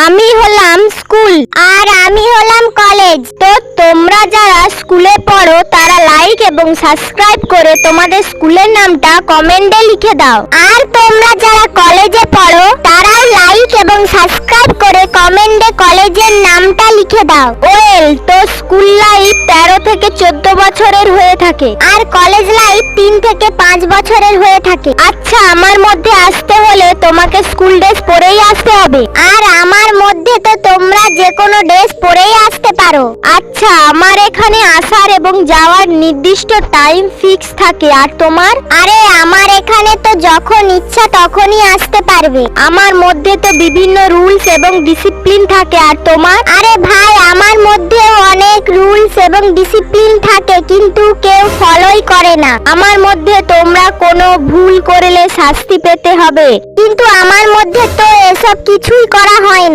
আমি হলাম স্কুল আর আমি হলাম কলেজ। তো তোমরা যারা স্কুলে পড়ো তারা লাইক এবং সাবস্ক্রাইব করে তোমাদের স্কুলের নামটা কমেন্টে লিখে দাও। আর তোমরা যারা কলেজে পড়ো তারাও লাইক এবং সাবস্ক্রাইব করে কমেন্টে কলেজের নামটা লিখে দাও। তো স্কুল লাইফ 13 থেকে 14 বছরের হয়ে থাকে আর কলেজ লাইফ 3 থেকে 5 বছরের হয়ে থাকে। আচ্ছা, আমার মধ্যে আসতে হলে তোমাকে স্কুল ড্রেস পরেই আসতে হবে, আর আমার মধ্যে তো তোমরা যে কোনো ড্রেস পরেই আসতে পারো। আচ্ছা, আমার এখানে আসার এবং যাওয়ার নির্দিষ্ট টাইম ফিক্স থাকে, আর তোমার? আরে আমার এখানে তো যখন ইচ্ছা তখনই আসতে পারবে। আমার মধ্যে তো বিভিন্ন রুলস এবং ডিসিপ্লিন থাকে, আর তোমার? আরে ভাই, আমার মধ্যেও অনেক রুলস এবং ডিসিপ্লিন থাকে, কিন্তু কেউ ফলোই করে না। আমার মধ্যে তোমরা কোনো ভুল করলে শাস্তি পেতে হবে, কিন্তু আমার মধ্যে তো এসব কিছুই করা হয় না।